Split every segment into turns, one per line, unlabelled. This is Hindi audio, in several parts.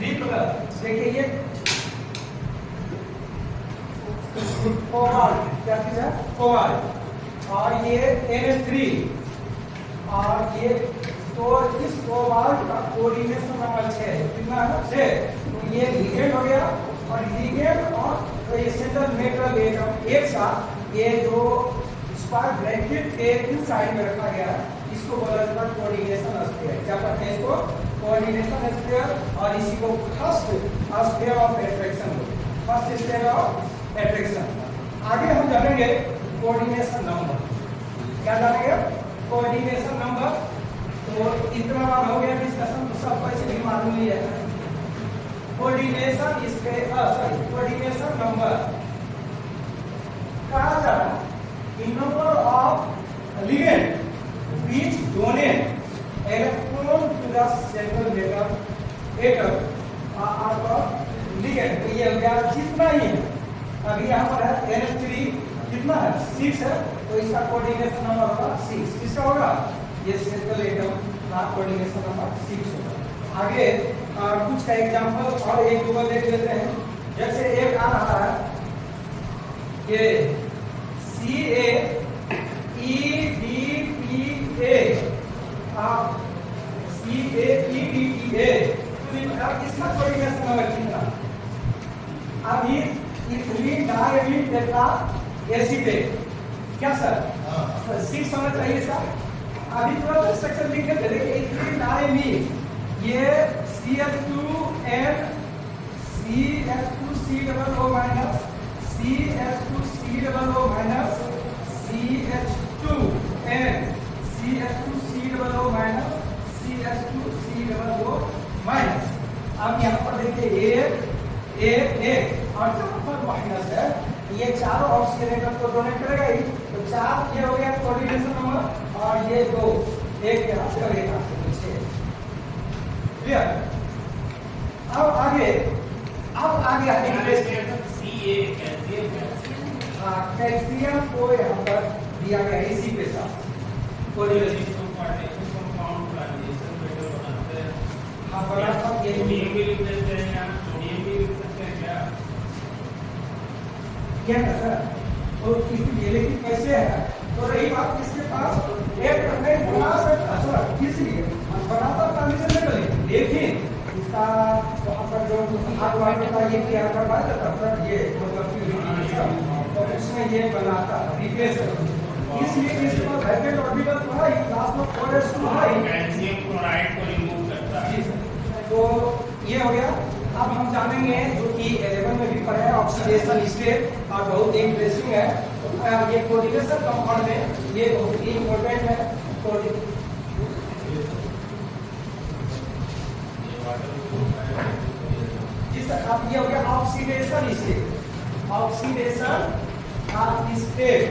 3 प्लस देखिए ये कोबाल्ट, क्या चीज है? कोबाल्ट। और ये Na3 और ये, तो इस कोबाल्ट का कोऑर्डिनेशन नंबर 6 कितना है? 6। तो ये लिगेंड हो गया और लिगेंड और तो ये सेंट्रल मेटल एटम एक साथ, ये जो स्क्वायर ब्रैकेट के इन साइड में रखा गया है, इसको बोला जाता है कोऑर्डिनेशन स्फीयर। क्या कहते हैं इसको? Coordination sphere. और इसी को first sphere of attraction, first sphere of attraction. आगे हम जानेंगे कोऑर्डिनेशन नंबर। क्या जानेंगे? Coordination number. तो इतना बार हो गया डिस्कशन, तो सबको ऐसे भी मालूम ही है। कोऑर्डिनेशन कोऑर्डिनेशन नंबर कहा जा रहा है number of ligand which donate electron to the central metal atom out of ligand। तो ये हो गया जितना ही है, अभी यहाँ पर है NH3 कितना है? 6 है, तो इसका कोऑर्डिनेशन नंबर होगा 6। किसका होगा? ये सेंट्रल एटम का कोऑर्डिनेशन नंबर 6 होगा। आगे कुछ का एग्जांपल और एक दो देख लेते हैं। जैसे एक आ रहा है ये CaEDPA, CaEDPA, इसका कोऑर्डिनेशन नंबर कितना? अभी इथीन डाइमीन टेट्रा एसीटेट, क्या सर? 6 होना चाहिए सर। अभी थोड़ा स्ट्रक्चर लिख के देखिए, इथीन डाइमीन ये CH2N CH2C double O minus CH2C double O minus CH2N CH2C double O minus CH2C double O minus. अब यहाँ पर देखिए एक और जहाँ पर माइनस है, ये चारों ऑक्सीजन को डोनेट करेगा ही, तो 4 ये हो गया कोऑर्डिनेशन नंबर, और ये 2 एक के हाथ से एक हाथ से पीछे। क्लियर? अब आगे कैल्शियम को यहाँ पर दिया गया इसी के साथ कोऑर्डिनेशन। हाँ बड़ा सा ये क्या है सर? तो इसलिए लेकिन कैसे है? तो रही बात किसके पास एक नहीं बना सकता सर, इसलिए बनाता ट्रांजिशन में करें, लेकिन इसका वहाँ पर जो हाथ वाले का ये क्या करवा देता सर, ये मतलब तो उसमें ये बनाता रिप्लेस करता। इसलिए इसके पास ब्रैकेट ऑर्बिटल था, इस क्लास में 4s2 है,
कैल्शियम क्लोराइड को रिमूव करता है।
जी सर। तो ये हो गया। अब हम जानेंगे जो कि 11 में भी पढ़ा है ऑक्सीडेशन स्टेट, और बहुत इंटरेस्टिंग है। तो ये कोऑर्डिनेशन कंपाउंड में ये बहुत ही इंपॉर्टेंट है। जिस अब ये हो गया ऑक्सीडेशन स्टेट। ऑक्सीडेशन स्टेट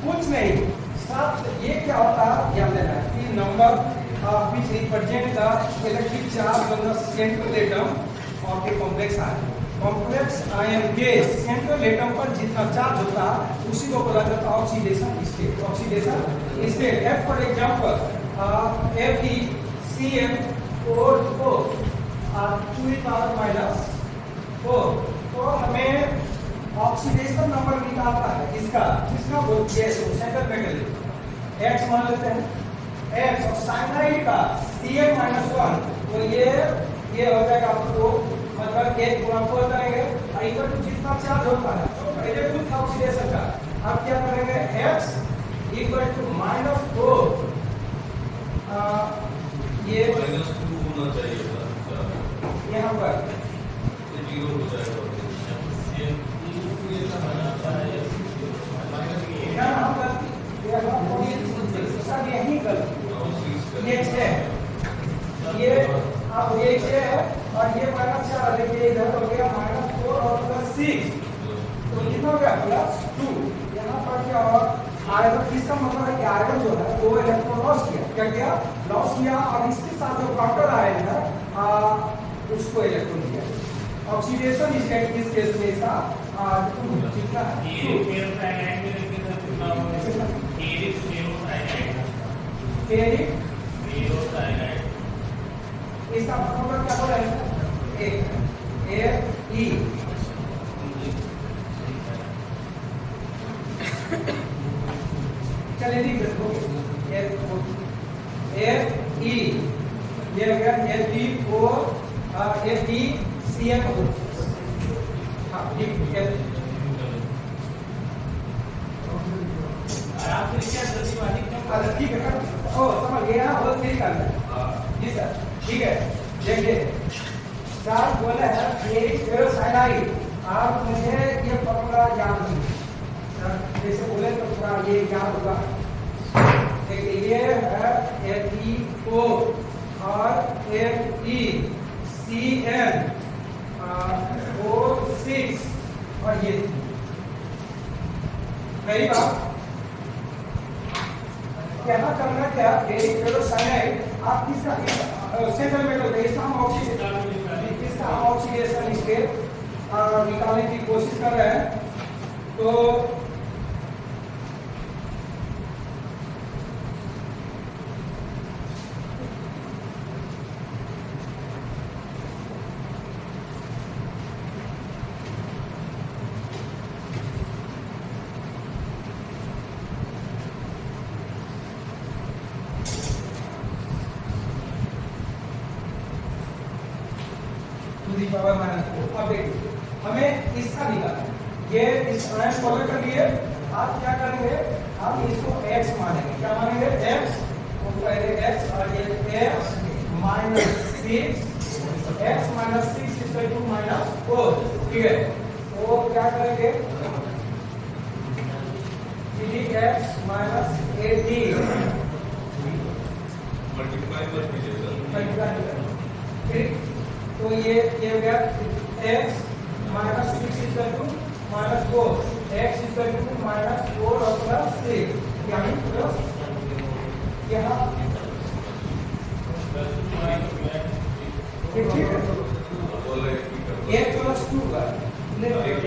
कुछ नहीं, सब ये क्या होता है याद लेना है कि number which represent the electric charge on the central atom of the complex ion। Complex ion के सेंट्रल एटम पर जितना चार्ज होता है उसी को बोला जाता है oxidation state. Oxidation state F for example FeCl4 -4, तो हमें ऑक्सीडेशन नंबर निकालता है इसका, जिसका बोलते हैं सेंट्रल मेटल X मान लेते हैं X, और साइनाइड का Cl-1, तो ये हो जाएगा आपको मतलब 1 गुणा 4 करेंगे, और इधर जितना चार्ज होता है तो पहले कुछ ऑक्सीडेशन का अब क्या करेंगे X -4, ये
-2 होना चाहिए
यहाँ पर
0 हो जाएगा।
यही गलती ये 6 ये अब ये 6 है और ये -4, देखिए इधर हो गया -4 और +6, तो कितना हो गया +2। यहाँ पर क्या होगा आयरन, इसका मतलब है कि आयरन जो है 2 इलेक्ट्रॉन लॉस किया, लॉस किया, और इसके साथ जो काउंटर आयन है उसको इलेक्ट्रॉन दिया। ऑक्सीडेशन स्टेट इस केस में इसका कितना है? इसका मतलब क्या बोला है? एक FeCN हाँ ठीक है।
आप क्या जल्दी वाली
अच्छा ठीक है ओ समझ गया ना बहुत ठीक कर जी सर ठीक है। देखिए सर बोले हैं ये फेरोसाइनाइड आप मुझे ये फॉर्मूला याद कीजिए सर जैसे बोले तो पूरा ये याद होगा। देखिए ये है FeO और FeCN O6 और ये सही बात। यहाँ करना क्या फेरोसाइनाइड आप किसका सेंट्रल मेटल है इसका हम ऑक्सीडेशन स्टेट निकालने की कोशिश कर रहे हैं। तो पावर -4 अब देखिए हमें इसका निकालना है। ये इस आयन फॉलो कर लिए आप क्या करेंगे आप इसको x मानेंगे क्या मानेंगे x तो पहले x और ये x -6 x -6 ठीक है। तो क्या करेंगे 3x -18
मल्टीप्लाई
ठीक। तो ये हो गया x -6 -4 x -4 और +6 यानी प्लस यहाँ ठीक है ये +2 का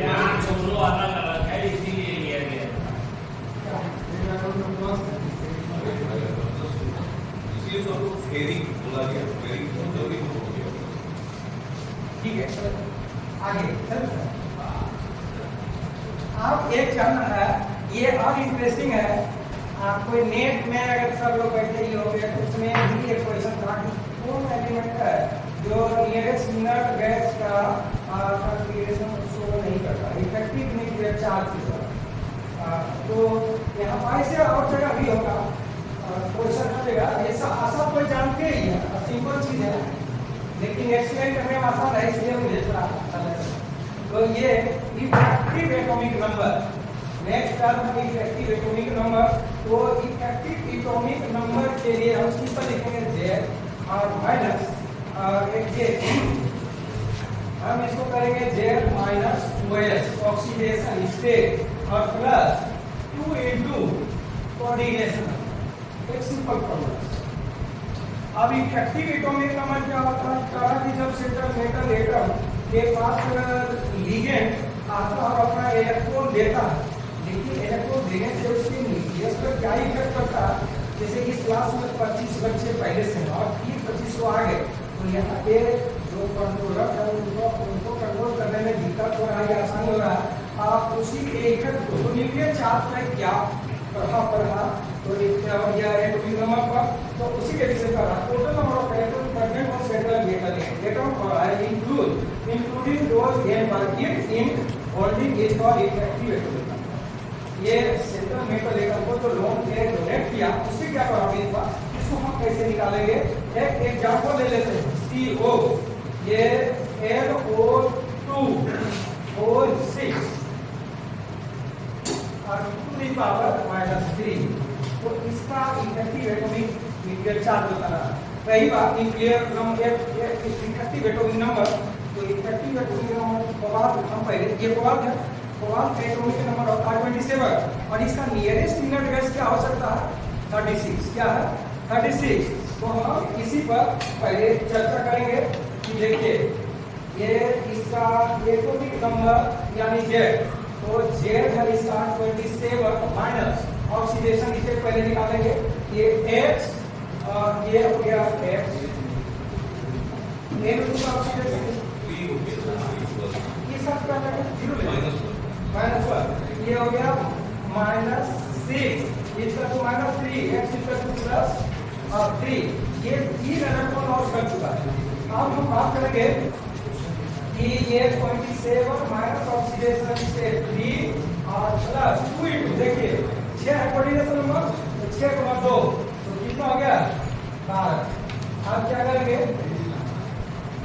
यहाँ दोनों अलग अलग है इसीलिए लिया गया।
इसलिए तो आपको फेरिक बोला गया फेरिक मतलब भी हो गया।
ठीक है आगे चल आप एक जानना है ये और इंटरेस्टिंग है। आप कोई नेट में अगर सब लोग बैठे ही होंगे तो उसमें भी एक क्वेश्चन था कि कौन एलिमेंट है जो नियरेस्ट इनर्ट गैस का कॉन्फ़िगरेशन शो नहीं करता इफेक्टिव न्यूक्लियर चार्ज की तरह। तो यहाँ ऐसे और जगह भी होगा क्वेश्चन बनेगा ऐसा आशा कोई जानते ही है सिंपल चीज है लेकिन एक्सप्लेन करने में आसान है इसलिए मुझे थोड़ा अच्छा लगा। तो ये effective atomic number next term है इफेक्टिव एटॉमिक नंबर। तो इफेक्टिव एटॉमिक नंबर के लिए हम किस पर लिखेंगे Z और माइनस और एक J हम इसको करेंगे Z -2s ऑक्सीडेशन स्टेट और प्लस 2 into कोऑर्डिनेशन एक सिंपल फॉर्मूला। अब इफेक्टिव एटॉमिक नंबर क्या होता है कहा कि जब सेंट्रल मेटल एटम के पास लिगेंड आता है और अपना इलेक्ट्रॉन देता है लेकिन इलेक्ट्रॉन देने से उसके न्यूक्लियस पर क्या इफेक्ट पड़ता है। जैसे इस क्लास में 25 बच्चे पहले से और फिर 25 को आ गए तो यहाँ पे जो कंट्रोलर है उनको कंट्रोल करने में दिक्कत हो रहा है या आसान हो रहा है। आप उसी के इफेक्ट को न्यूक्लियर चार्ज पर क्या प्रभाव पड़ रहा तो एटॉमिक नंबर पर तो उसी के विषय पर total number of electron present on central metal atom और including those gain by it in holding it for effective atomic number. ये सेंट्रल मेटल एटम को जो लोन ने डोनेट किया उससे क्या प्रभावित हुआ इसको हम कैसे निकालेंगे। एक एग्जांपल ले लेते हैं CO ये NO2 O6 और टू द पावर -3 तो इसका इफेक्टिव एटॉमिक न्यूक्लियर चार्ज होता है। पहली बात nuclear number effective atomic number तो इफेक्टिव एटॉमिक नंबर कोबाल्ट हम पहले ये कोबाल्ट है कोबाल्ट का एटॉमिक नंबर होता है 27 और इसका नियरेस्ट इनर्ट गैस क्या हो सकता है 36 क्या है 36। तो हम इसी पर पहले चर्चा करेंगे कि देखिए ये इसका एटॉमिक नंबर यानी Z तो Z है इसका 27 माइनस ऑक्सीडेशन इसे पहले निकालेंगे ये X और ये हो गया X N2 का ऑक्सीडेशन ये सब क्या है 0 -1 ये हो गया -6 इसका तो -3 X इक्वल टू +3 ये 3 इलेक्ट्रॉन लॉस कर चुका है। अब हम बात करेंगे कि ये 27 माइनस ऑक्सीडेशन स्टेट 3 और प्लस 2 इंटू देखिए 6 है कोऑर्डिनेशन नंबर तो 6 गुना 2 तो कितना हो गया 12। अब क्या करेंगे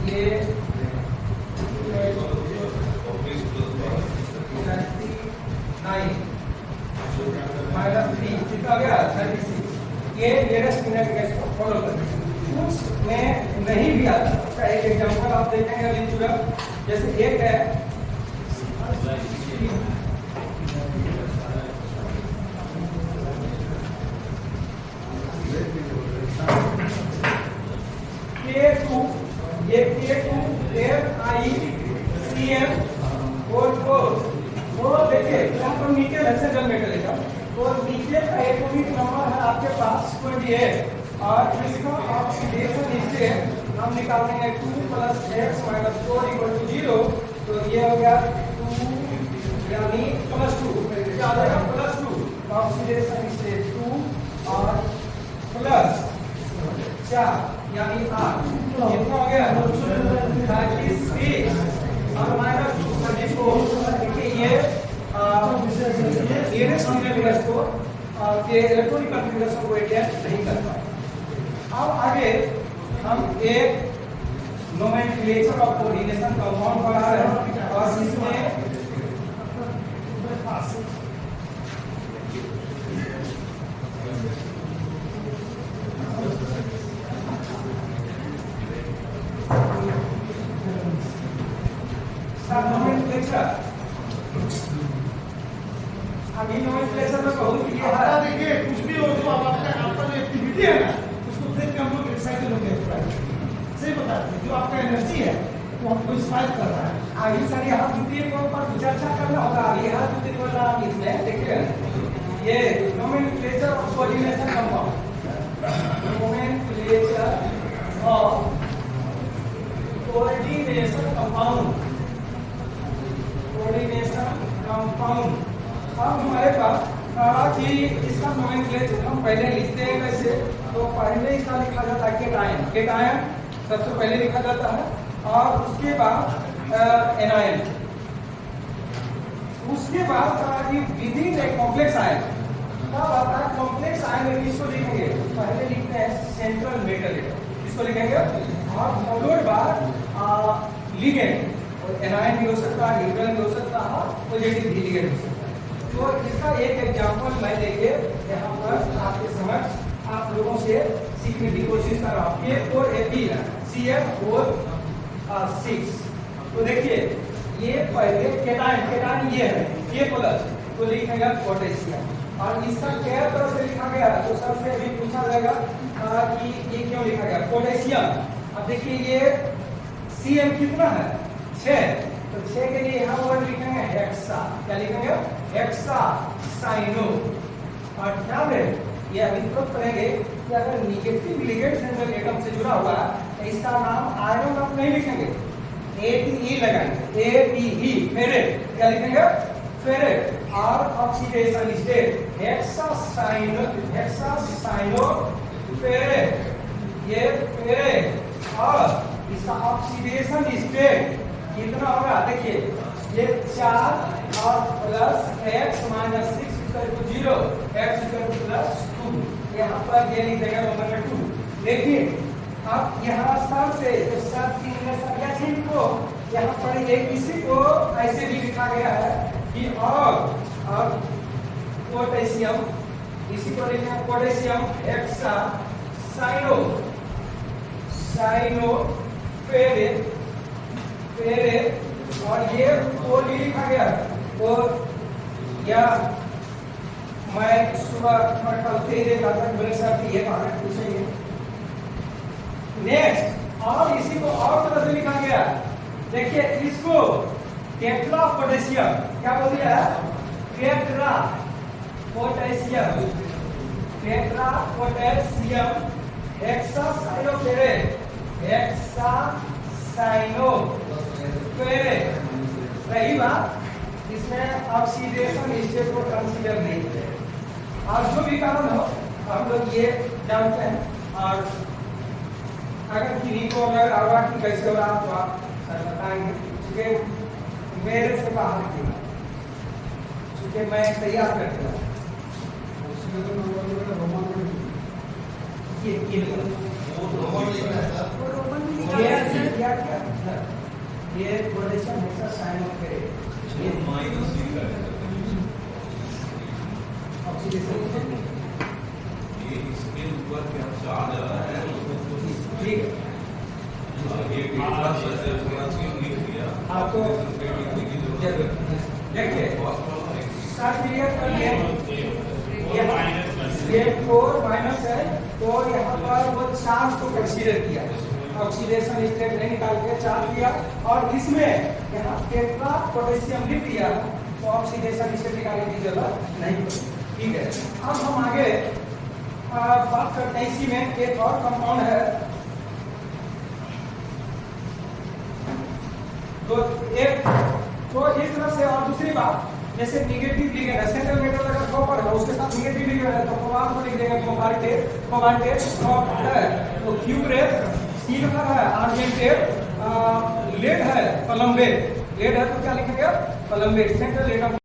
ये माइनस 3 कितना हो गया 36। ये नियरेस्ट मिनट गैस को फॉलो करें कुछ में नहीं भी आता उसका एक एग्जांपल आप देखेंगे अभी पूरा जैसे एक है K2 ये K2 FiCm और 4 वो देखिए यहाँ पर नीचे ऐसे जल मेटल लिखा तो नीचे का एटॉमिक नंबर है आपके पास 28 और इसका ऑक्सीडेशन स्टेट हम निकालते हैं 2 + x - 4 = 0 तो ये हो गया 2 यानी +2 क्या आ जाएगा +2 ऑक्सीडेशन स्टेट 2 और प्लस 4 यानी 8 कितना हो गया 36 और -2 34 देखिए ये नियरेस्ट मिनट को के इलेक्ट्रॉनिक कॉन्फ़िगरेशन को अटेस्ट नहीं कर पाए। अब आगे हम एक नोमेनक्लेचर ऑफ कोऑर्डिनेशन कंपाउंड पढ़ा रहे हैं और इसमें नोमेनक्लेचर अभी नोमेनक्लेचर में बहुत ये है
देखिए कुछ भी हो जो आपका जो एक्टिविटी है ना उसको देख के हम लोग एक्साइटेड हो गए सही बताते हैं जो आपका एनर्जी है वो हमको इंस्पायर कर रहा है।
आगे सर यहाँ द्वितीय के ऊपर चर्चा करना होगा यहाँ द्वितीय बोल रहा हूँ इसमें देखिए ये nomenclature of coordination compound nomenclature of coordination compound अब हमारे पास कि इसका नोमेनक्लेचर हम पहले लिखते हैं कैसे तो पहले इसका लिखा जाता है केटायन सबसे पहले लिखा जाता है और उसके बाद एनायन उसके बाद विधि एक कॉम्प्लेक्स आयन तब आता है कॉम्प्लेक्स आयन में किसको लिखेंगे पहले लिखते हैं सेंट्रल मेटल इसको लिखेंगे और फॉलोड बाय लिगेंड और एनायन भी हो सकता है न्यूट्रल भी हो सकता है पॉजिटिव भी लिगेंड हो सकता है। तो इसका एक एग्जांपल मैं लेके यहाँ पर आपके समक्ष आप लोगों से सीखने की कोशिश कर रहा हूँ CF4 तो देखिए ये पहले केटायन ये है ये प्लस तो लिखेगा पोटेशियम और इसका क्या तरह से लिखा गया तो सबसे अभी पूछा जाएगा कि ये क्यों लिखा गया पोटेशियम। अब देखिए ये Cm कितना है 6 तो 6 के लिए यहाँ वर्ड लिखेंगे हेक्सा क्या लिखेंगे हेक्सा साइनो और ध्यान रहे ये अभी तो पढ़ेंगे कि अगर निगेटिव लिगेंड सेंट्रल एटम से जुड़ा हुआ है तो इसका नाम आयरन आप नहीं लिखेंगे ATE लगाएंगे ATE फेरेट क्या लिखेंगे फेरेट और ऑक्सीडेशन स्टेट हेक्सासाइनो फेरेट ये फेरेट और इसका ऑक्सीडेशन स्टेट कितना होगा देखिए ये 4 और प्लस x - 6 = 0 x = +2 यहाँ पर ये लिख देगा नंबर 2। देखिए अब यहाँ सर से जो सर संख्या चिन्ह को यहाँ पर ये इसी को ऐसे भी लिखा गया है कि और पोटेशियम इसी को लिखना है पोटेशियम हेक्सा साइनो फेरेट और ये ओ लिखा गया और या मैं सुबह कल से देखा था मेरे साथ ये बात पूछेंगे नेक्स्ट और इसी को और तरह से लिखा गया देखिए इसको टेट्रा पोटेशियम क्या बोल दिया टेट्रा पोटेशियम हेक्सासाइनोफेरेट रही बात इसमें ऑक्सीडेशन स्टेट को कंसीडर नहीं करें और जो भी कारण हो हम लोग ये जानते हैं और अगर किन्हीं को अगर आवा कि कैसे हो रहा तो आप सर बताएंगे, क्योंकि मेरे से बाहर की क्योंकि मैं तैयार करके रहा
उसमें तो नंबर में रोमन में
ये
रोमन लिखना है सर।
वो रोमन भी लिखा हुआ है सर।
क्या ये कोटेशन हमेशा साइन ऑफ करे
ये माइनस सी का है
ऑक्सीडेशन
ये इसके ऊपर क्या चार्ज आ रहा है
ठीक है।
ये कितना सर पूरा चीज लिख दिया
आपको देखिए साथ क्लियर कर लिए ये 4 माइनस है तो यहाँ पर वो चार्ज को कंसीडर किया, ऑक्सीडेशन स्टेट नहीं निकाल के चार्ज किया, और इसमें यहाँ टेट्रा पोटेशियम लिख दिया तो ऑक्सीडेशन स्टेट निकालने की जरूरत नहीं पड़ी। ठीक है, अब हम आगे बात करते हैं। इसी में एक और कंपाउंड है, तो इस तरह से। और दूसरी बात, जैसे निगेटिव लिगेंड है, सेंट्रल मेटल अगर कॉपर है उसके साथ निगेटिव लिगेंड है तो कोबाल्ट को लिख देंगे कोबाल्टेट है, तो क्यूप्रेट सिल्वर है, आर्जेंटेट लेड है, पलम्बेट लेड है तो क्या लिखेंगे पलम्बेट। सेंट्रल